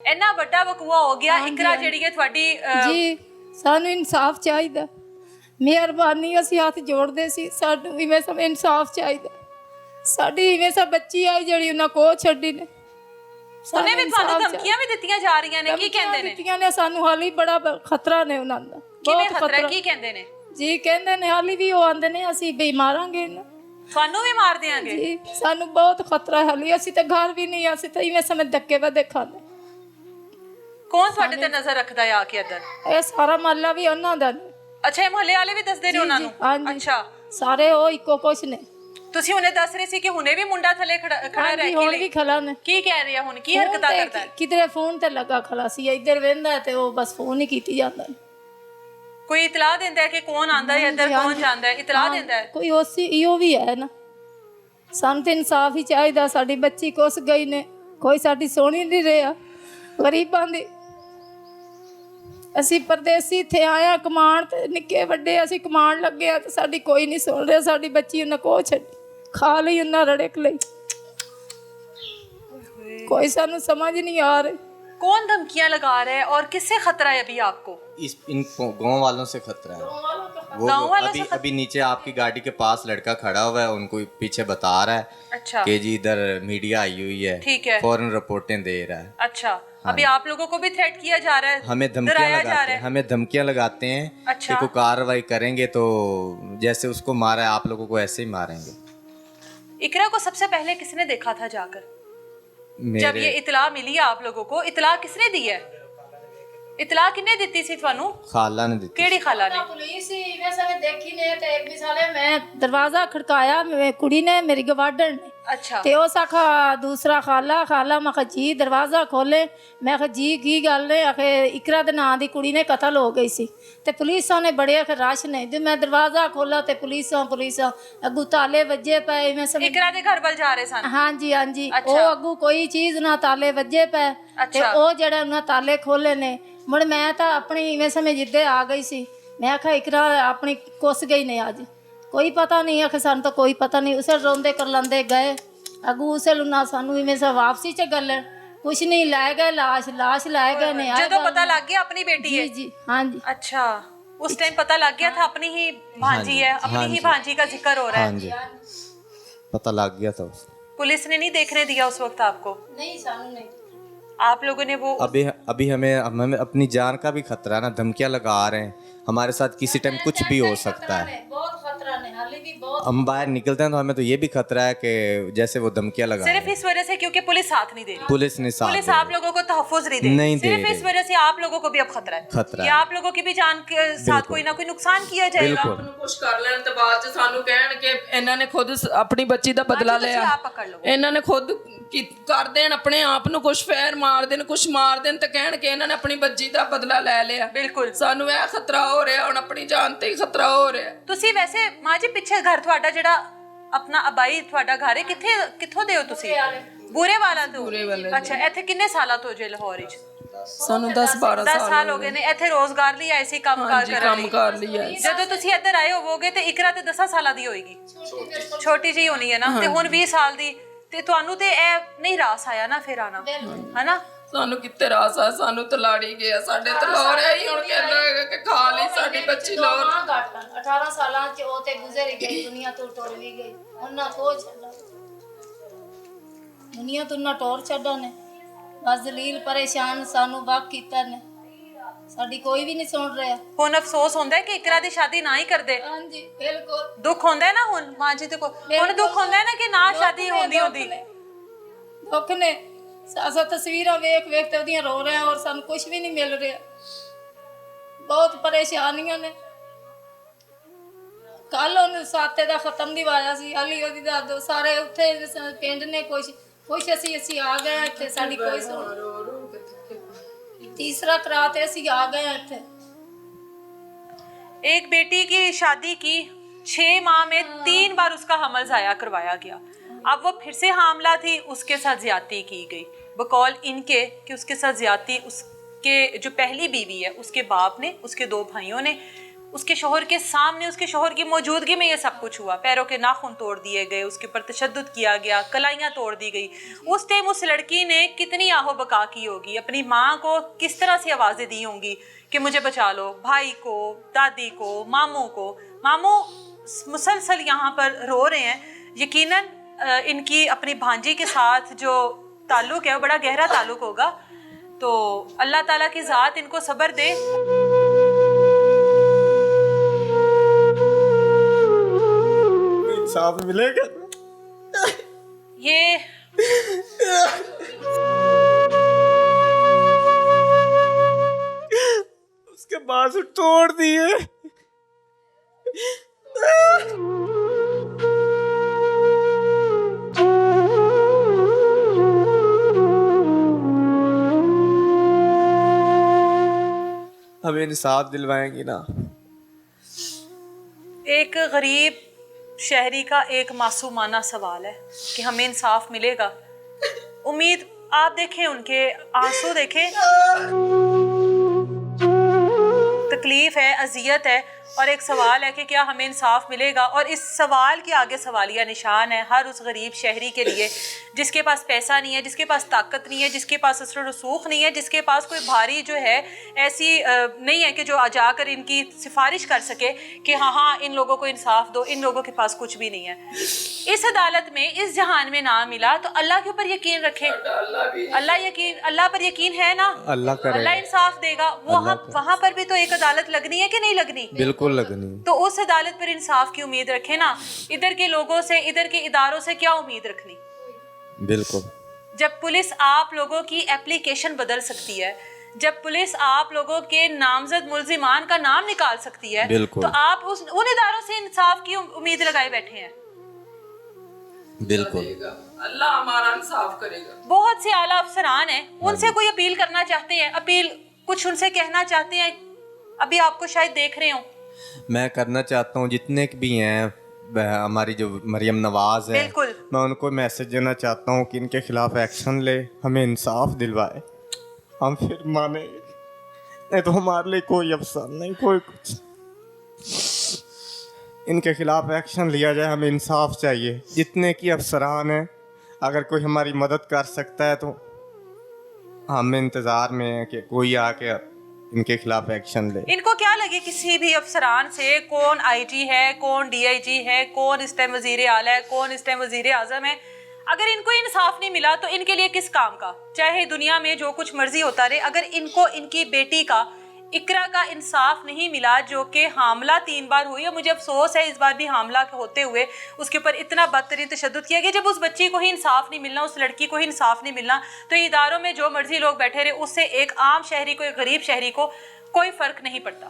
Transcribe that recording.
ਇੰਨਾ ਵੱਡਾ ਵਕੂਆ ਹੋ ਗਿਆ। ਇਕਰਾ ਜਿਹੜੀ ਹੈ ਤੁਹਾਡੀ ਜੀ ਸਾਨੂੰ ਇਨਸਾਫ ਚਾਹੀਦਾ, ਮਿਹਰਬਾਨੀ ਅਸੀਂ ਹੱਥ ਜੋੜਦੇ ਸੀ, ਸਾਨੂੰ ਇਵੇਂ ਸਭ ਇਨਸਾਫ ਚਾਹੀਦਾ। ਸਾਡੀ ਇਵੇਂ ਸਭ ਬੱਚੀ ਆਈ ਜਿਹੜੀ ਉਹਨਾਂ ਕੋਲ ਛੱਡੀ ਨੇ। ਉਹਨੇ ਵੀ ਤੁਹਾਨੂੰ ਧਮਕੀਆਂ ਵੀ ਦਿੱਤੀਆਂ ਜਾ ਰਹੀਆਂ ਨੇ, ਕੀ ਕਹਿੰਦੇ ਨੇ? ਦਿੱਤੀਆਂ ਨੇ ਸਾਨੂੰ, ਹਾਲੀ ਬੜਾ ਖਤਰਾ ਨੇ ਉਹਨਾਂ ਦਾ। ਕਿਵੇਂ ਖਤਰਾ, ਕੀ ਕਹਿੰਦੇ ਨੇ? ਜੀ ਕਹਿੰਦੇ ਨੇ ਹਾਲੀ ਵੀ ਉਹ ਆਂਦੇ ਨੇ ਅਸੀਂ ਵੀ ਮਾਰਾਂਗੇ ਇਹਨੂੰ, ਤੁਹਾਨੂੰ ਵੀ ਮਾਰ ਦਿਆਂਗੇ। ਜੀ ਸਾਨੂੰ ਬਹੁਤ ਖਤਰਾ ਹੈ ਹਾਲੀ, ਅਸੀਂ ਤਾਂ ਘਰ ਵੀ ਨਹੀਂ, ਅਸੀਂ ਤਾਂ ਇਵੇਂ ਸਮੇਂ ਧੱਕੇ ਵੇ ਖਾਂਦੇ। ਕੌਣ ਤੁਹਾਡੇ ਤੇ ਨਜ਼ਰ ਰੱਖਦਾ ਹੈ ਆ ਕੇ ਇੱਧਰ? ਇਹ ਸਾਰਾ ਮਹੱਲਾ ਵੀ ਉਹਨਾਂ ਦਾ ਨੇ। ਅੱਛਾ, ਇਹ ਮੁਹੱਲੇ ਵਾਲੇ ਵੀ ਦੱਸਦੇ ਨੇ ਉਹਨਾਂ ਨੂੰ? ਅੱਛਾ, ਸਾਰੇ ਉਹ ਇੱਕੋ ਕੁਛ ਨੇ। ਤੁਸੀਂ ਹੁਣੇ ਦੱਸ ਰਹੇ ਸੀ ਕਿ ਹੁਣੇ ਵੀ ਮੁੰਡਾ ਥੱਲੇ ਖੜਾ ਰਹਿ ਹੁਣ ਵੀ ਖੜਾ ਨੇ। ਕੀ ਕਹਿ ਰਿਹਾ ਹੁਣ, ਕੀ ਹਰਕਤਾਂ ਕਰਦਾ ਹੈ? ਕਿਧਰੇ ਫੋਨ ਤੇ ਲੱਗਾ ਖੜਾ ਸੀ, ਇੱਧਰ ਵੇਂਦਾ ਤੇ ਉਹ ਬਸ ਫੋਨ ਹੀ ਕੀਤੀ ਜਾਂਦਾ। ਕੋਈ ਇਤਲਾਹ ਦਿੰਦਾ ਹੈ ਕਿ ਕੌਣ ਆਂਦਾ ਹੈ ਇੱਧਰ, ਕੌਣ ਜਾਂਦਾ ਹੈ? ਇਤਲਾਹ ਦਿੰਦਾ ਹੈ ਕੋਈ? ਉਸੇ ਇਹੋ ਵੀ ਹੈ ਨਾ। ਸਾਨੂੰ ਤੇ ਇਨਸਾਫ ਹੀ ਚਾਹੀਦਾ। ਸਾਡੀ ਬੱਚੀ ਕੁਸ ਗਈ ਨੇ, ਕੋਈ ਸਾਡੀ ਸੋਹਣੀ ਨਹੀਂ ਰਿਹਾ, ਗਰੀਬਾਂ ਦੀ। ਅਸੀਂ ਪਰਦੇਸੀ ਇੱਥੇ ਆਇਆ ਕਮਾਣ, ਤੇ ਨਿੱਕੇ ਵੱਡੇ ਅਸੀਂ ਕਮਾਣ ਲੱਗੇ ਆ ਤੇ ਸਾਡੀ ਕੋਈ ਨਹੀਂ ਸੁਣ ਰਿਹਾ। ਸਾਡੀ ਬੱਚੀ ਉਹਨਾਂ ਕੋਲ ਛੱਡੀ, ਖਾ ਲਈ ਉਹਨਾਂ ਰੜਕ ਲਈ, कोई सानू समझ नहीं आ रही। कौन धमकियां लगा रहे हैं और किससे खतरा है अभी आपको? इन गांव वालों से खतरा है। वो अभी नीचे आपकी गाड़ी के पास लड़का खड़ा हुआ है, उनको पीछे बता रहा है अच्छा कि जी इधर मीडिया आई हुई है, ठीक है, फौरन रिपोर्टें दे रहा है। अच्छा, अभी आप लोगों को भी थ्रेट किया जा रहा है, हमें धमकियां लगाते हैं अच्छा। कि कोई कार्रवाई करेंगे तो जैसे उसको मारा है आप लोगों को ऐसे ही मारेंगे। इकरा को सबसे पहले किसने देखा था जाकर? जब ये इतला मिली है आप लोगों को, इतला किसने दी है? इतला किन्ने ਦਿੱਤੀ ਸੀ ਤੁਹਾਨੂੰ? ਖਾਲਾ ਨੇ ਦਿੱਤੀ। ਕਿਹੜੀ ਖਾਲਾ ਨੇ? ਪੁਲਿਸ ਹੀ ਮੈਂ ਸਾਰੇ ਦੇਖੀ ਨੇ ਤੇ ਇੱਕ ਮਿਸਾਲੇ ਮੈਂ ਦਰਵਾਜ਼ਾ ਖੜਕਾਇਆ, ਕੁੜੀ ਨੇ ਮੇਰੀ ਗਵਾਂਢਣ ਨੇ। ਅੱਛਾ। ਤੇ ਉਹ ਸਾਖਾ ਦੂਸਰਾ ਖਾਲਾ ਮੈਂ ਕਿਹਾ ਜੀ ਦਰਵਾਜ਼ਾ ਖੋਲੇ। ਮੈਂ ਕਿਹਾ ਜੀ ਕੀ ਗੱਲ ਹੈ? ਆਖੇ ਇਕਰਾ ਦੇ ਨਾਂ ਦੀ ਕੁੜੀ ਨੇ ਕਤਲ ਹੋ ਗਈ ਸੀ ਤੇ ਪੁਲਿਸਾਂ ਨੇ ਬੜੇ ਆਖੇ ਰਸ਼ ਨੇ। ਤੇ ਮੈਂ ਦਰਵਾਜ਼ਾ ਖੋਲਾ ਤੇ ਪੁਲਿਸਾਂ ਅੱਗੂ ਤਾਲੇ ਵੱਜੇ ਪਏ। ਮੈਂ ਸਮਝ ਇਕਰਾ ਦੇ ਘਰ ਵੱਲ ਜਾ ਰਹੇ ਸਨ? ਹਾਂਜੀ ਹਾਂਜੀ। ਉਹ ਅੱਗੂ ਕੋਈ ਚੀਜ਼ ਨਾ ਤਾਲੇ ਵੱਜੇ ਪਏ ਤੇ ਉਹ ਜਿਹੜੇ ਉਹਨਾਂ ਤਾਲੇ ਖੋਲੇ ਨੇ। ਮੁੜ ਮੈਂ ਤਾਂ ਆਪਣੀ ਇਵੇਂ ਸਮੇਂ ਜਿੱਦੇ ਆ ਗਈ ਸੀ। ਮੈਂ ਆਖਿਆ ਇਕਰਾ ਆਪਣੀ ਕੁੱਸ ਗਈ ਨੇ ਅੱਜ, ਕੋਈ ਪਤਾ ਨਹੀਂ। ਆਖੇ ਸਾਨੂੰ ਤਾਂ ਕੋਈ ਪਤਾ ਨਹੀਂ। ਉਸੇ ਰੋਂਦੇ ਕਰ ਲੰਦੇ ਗਏ ਅਗੂ, ਉਸੇ ਲੁਨਾ ਸਾਨੂੰ ਇਵੇਂ ਸਾ ਵਾਪਸੀ ਚ ਗੱਲ ਕੁਛ ਨਹੀਂ ਲੈ ਗਏ। ਲਾਸ਼ ਲੈ ਗਏ ਨੇ। ਜਦੋਂ ਪਤਾ ਲੱਗ ਗਿਆ ਆਪਣੀ बेटी है? जी हाँ जी। अच्छा, उस टाइम पता लग गया था अपनी ही भांजी है, अपनी ही भांजी का जिक्र हो रहा है? हाँ जी, पता लग गया था। पुलिस ने नहीं देखने दिया उस वक्त आपको? नहीं सानू नहीं। आप लोगों ने वो अभी हमें अपनी जान का भी खतरा है ना, धमकियां लगा रहे हैं। हमारे साथ किसी टाइम कुछ भी हो सकता है। बहुत खतरा है, हाली भी बहुत। हम बाहर निकलते हैं तो हमें तो ये भी खतरा है कि जैसे वो धमकियां लगा सिर्फ इस वजह से क्योंकि पुलिस साथ नहीं दे रही। पुलिस ने साथ पुलिस आप लोगों को तहफ़्फ़ुज़ नहीं दे रही। सिर्फ इस वजह से आप लोगों को भी अब खतरा है। आप लोगों की भी जान के साथ कोई ना कोई नुकसान किया जाएगा। ਕੁਝ ਕਰ ਲੈਣ ਤੇ ਬਾਅਦ ਚ ਸਾਨੂੰ ਕਹਿਣ ਕਿ ਇਹਨਾਂ ਨੇ ਖੁਦ ਆਪਣੀ ਬੱਚੀ ਦਾ ਬਦਲਾ ਲਿਆ। आप पकड़ लो। ਇਹਨਾਂ ਨੇ ਖੁਦ ਕਰ ਦੇਣ ਆਪਣੇ ਆਪ ਨੂੰ, ਕੁਝ ਫੇਰ ਮਾਰ ਦੇਣ, ਕੁਝ ਮਾਰ ਦੇਣ ਤੇ ਕਹਿਣ ਕਿ ਇਹਨਾਂ ਨੇ ਆਪਣੀ ਬੱਚੀ ਦਾ ਬਦਲਾ ਲੈ ਲਿਆ। ਬਿਲਕੁਲ ਸਾਨੂੰ ਇਹ ਖਤਰਾ ਹੋ ਰਿਹਾ, ਹੁਣ ਆਪਣੀ ਜਾਨ ਤੇ ਹੀ ਖਤਰਾ ਹੋ ਰਿਹਾ। ਤੁਸੀਂ ਵੈਸੇ ਮਾਂ ਜੀ ਪਿੱਛੇ ਘਰ ਤੁਹਾਡਾ ਜਿਹੜਾ ਆਪਣਾ ਅਬਾਈ ਤੁਹਾਡਾ ਘਰ ਹੈ, ਕਿੱਥੋਂ ਦੇ ਹੋ ਤੁਸੀਂ? ਬੂਰੇ ਵਾਲਾ ਤੋਂ? ਅੱਛਾ, ਇੱਥੇ ਕਿੰਨੇ ਸਾਲਾਂ ਤੋਂ ਜੇ ਲਾਹੌਰ ਵਿੱਚ? ਸਾਨੂੰ 10-12 ਸਾਲ ਹੋ ਗਏ ਨੇ। ਇੱਥੇ ਰੋਜ਼ਗਾਰ ਲਈ ਆਏ ਸੀ, ਕੰਮਕਾਰ ਕਰਨ ਲਈ? ਜਦੋਂ ਤੁਸੀਂ ਇੱਧਰ ਆਏ ਹੋਵੋਗੇ ਤੇ ਇਕਰਾ ਤੇ 10 ਸਾਲਾਂ ਦੀ ਹੋਏਗੀ, ਛੋਟੀ ਜਿਹੀ ਹੋਣੀ ਹੈ ਨਾ, ਤੇ ਹੁਣ 20 ਸਾਲ ਦੀ। ਤੇ ਤੁਹਾਨੂੰ ਤੇ ਇਹ ਨਹੀਂ ਰਾਸ ਆਇਆ ਨਾ ਫਿਰ ਆਣਾ, ਹਨਾ? ਸਾਨੂੰ ਕਿੱਥੇ ਰਾਸ ਆ, ਸਾਨੂੰ ਤਲਾੜੀ ਗਿਆ। ਸਾਡੇ ਤਲਾੜ ਹੈ ਹੀ ਹੁਣ ਕਹਿੰਦਾ ਕਿ ਖਾ ਲਈ ਸਾਡੀ ਬੱਚੀ ਲੋਰ। 18 ਸਾਲਾਂ ਚ ਉਹ ਤੇ ਗੁਜ਼ਰ ਗਈ, ਦੁਨੀਆ ਤੋਂ ਟੁਰ ਵੀ ਗਈ। ਉਹਨਾਂ ਤੋਂ ਛੱਡਾ, ਦੁਨੀਆ ਤੋਂ ਨਾ ਟੋਰ ਛੱਡਾ ਨੇ। ਬਸ ਜ਼ਲੀਲ ਪਰੇਸ਼ਾਨ ਸਾਨੂੰ ਵਕ ਕੀਤਾ ਨੇ, ਸਾਡੀ ਕੋਈ ਵੀ ਨਹੀਂ ਸੁਣ ਰਿਹਾ। ਹੁਣ ਅਫਸੋਸ ਹੁੰਦਾ ਹੈ ਕਿ ਇਕਰਾ ਦੀ ਸ਼ਾਦੀ ਨਾ ਹੀ ਕਰਦੇ? ਹਾਂਜੀ ਬਿਲਕੁਲ ਦੁੱਖ ਹੁੰਦਾ ਹੈ ਨਾ ਹੁਣ ਮਾਂ ਜੀ ਤੇ ਹੁਣ ਦੁੱਖ ਹੁੰਦਾ ਹੈ ਨਾ ਕਿ ਨਾ ਸ਼ਾਦੀ ਹੁੰਦੀ। ਦੁੱਖ ਨੇ। ਅਸਾਂ ਤਸਵੀਰਾਂ ਵੇਖ ਤੇ ਉਹਦੀਆਂ ਰੋ ਰਹੇ ਔਰ ਸਾਨੂੰ ਕੁਝ ਵੀ ਨਹੀਂ ਮਿਲ ਰਿਹਾ। ਬਹੁਤ ਪਰੇਸ਼ਾਨੀਆਂ ਨੇ। ਕੱਲ ਉਹਨੂੰ ਸਾਤੇ ਦਾ ਖਤਮ ਦਿਵਾਇਆ ਸੀ, ਹਾਲੀ ਉਹਦੀ ਦਾਦੋ ਸਾਰੇ ਉੱਥੇ ਪਿੰਡ ਨੇ ਕੁਛ ਅਸੀਂ ਆ ਗਏ ਇੱਥੇ। ਸਾਡੀ ਕੋਈ ਸੁਣ, तीसरा कराते ਅਸੀਂ आ गए ਇੱਥੇ। एक बेटी की शादी की 6 माह में 3 बार उसका हमल ज़ाया करवाया गया। अब वो फिर से हामला थी, उसके साथ ज्यादती की गई बकौल इनके कि उसके साथ ज्यादती उसके जो पहली बीवी है उसके बाप ने, उसके 2 भाइयों ने। اس کے شوہر کے سامنے, اس کے شوہر کی موجودگی میں یہ سب کچھ ہوا. پیروں کے ناخن توڑ دیے گئے, اس کے اوپر تشدد کیا گیا, کلائیاں توڑ دی گئی. اس ٹائم اس لڑکی نے کتنی آہو بکا کی ہوگی, اپنی ماں کو کس طرح سے آوازیں دی ہوں گی کہ مجھے بچا لو, بھائی کو, دادی کو, ماموں کو. ماموں مسلسل یہاں پر رو رہے ہیں. یقیناً ان کی اپنی بھانجی کے ساتھ جو تعلق ہے وہ بڑا گہرا تعلق ہوگا. تو اللہ تعالیٰ کی ذات ان کو صبر دے. انصاف ملے گا. یہ اس کے بازو توڑ دیے. ہمیں انصاف دلوائیں گی نا. ایک غریب شہری کا ایک معصومانہ سوال ہے کہ ہمیں انصاف ملے گا. امید آپ دیکھیں, ان کے آنسو دیکھیں, تکلیف ہے, اذیت ہے, اور ایک سوال ہے کہ کیا ہمیں انصاف ملے گا. اور اس سوال کے آگے سوالیہ نشان ہے ہر اس غریب شہری کے لیے جس کے پاس پیسہ نہیں ہے, جس کے پاس طاقت نہیں ہے, جس کے پاس اثر و رسوخ نہیں ہے, جس کے پاس کوئی بھاری جو ہے ایسی نہیں ہے کہ جو جا کر ان کی سفارش کر سکے کہ ہاں ان لوگوں کو انصاف دو. ان لوگوں کے پاس کچھ بھی نہیں ہے. اس عدالت میں, اس جہان میں نہ ملا تو اللہ کے اوپر یقین رکھیں. اللہ پر یقین ہے نا, اللہ انصاف دے گا. وہاں پر بھی تو ایک عدالت لگنی ہے کہ نہیں لگنی؟ بالکل لگنی. تو اس عدالت پر انصاف کی امید رکھیں نا. ادھر کے لوگوں سے, ادھر کے اداروں سے کیا امید رکھنی؟ بالکل. جب پولیس آپ لوگوں کی اپلیکیشن بدل سکتی ہے, جب پولیس آپ لوگوں کے نامزد ملزمان کا نام نکال سکتی ہے, تو آپ ان اداروں سے انصاف کی امید لگائے بیٹھے ہیں. بالکل. اللہ ہمارا انصاف کرے گا. بہت سے اعلیٰ افسران ہیں, ان سے کوئی اپیل کرنا چاہتے ہیں, اپیل کچھ ان سے کہنا چاہتے ہیں, ابھی آپ کو شاید دیکھ رہے ہوں. میں کرنا چاہتا ہوں جتنے بھی ہیں, ہماری جو مریم نواز ہے, بالکل, میں ان کو میسج دینا چاہتا ہوں کہ ان کے خلاف ایکشن لے, ہمیں انصاف دلوائے, ہم پھر مانیں. نہیں تو ہمارے لیے کوئی افسر نہیں, کوئی کچھ. ان کے خلاف ایکشن لیا جائے, ہمیں انصاف چاہیے. جتنے کی افسران ہیں, اگر کوئی ہماری مدد کر سکتا ہے تو ہم انتظار میں ہیں کہ کوئی آ کے ان کے خلاف ایکشن لے. ان کو کیا لگے کسی بھی افسران سے, کون آئی جی ہے, کون ڈی آئی جی ہے, کون اس ٹائم وزیر اعلیٰ ہے, کون اس ٹائم وزیر اعظم ہے, اگر ان کو انصاف نہیں ملا تو ان کے لیے کس کام کا؟ چاہے دنیا میں جو کچھ مرضی ہوتا رہے, اگر ان کو ان کی بیٹی کا, اقرا کا انصاف نہیں ملا جو کہ حاملہ 3 بار ہوئی ہے. مجھے افسوس ہے اس بار بھی حاملہ ہوتے ہوئے اس کے اوپر اتنا بدترین تشدد کیا گیا. جب اس بچی کو ہی انصاف نہیں ملنا, اس لڑکی کو ہی انصاف نہیں ملنا, تو اداروں میں جو مرضی لوگ بیٹھے رہے, اس سے ایک عام شہری کو, ایک غریب شہری کو کوئی فرق نہیں پڑتا.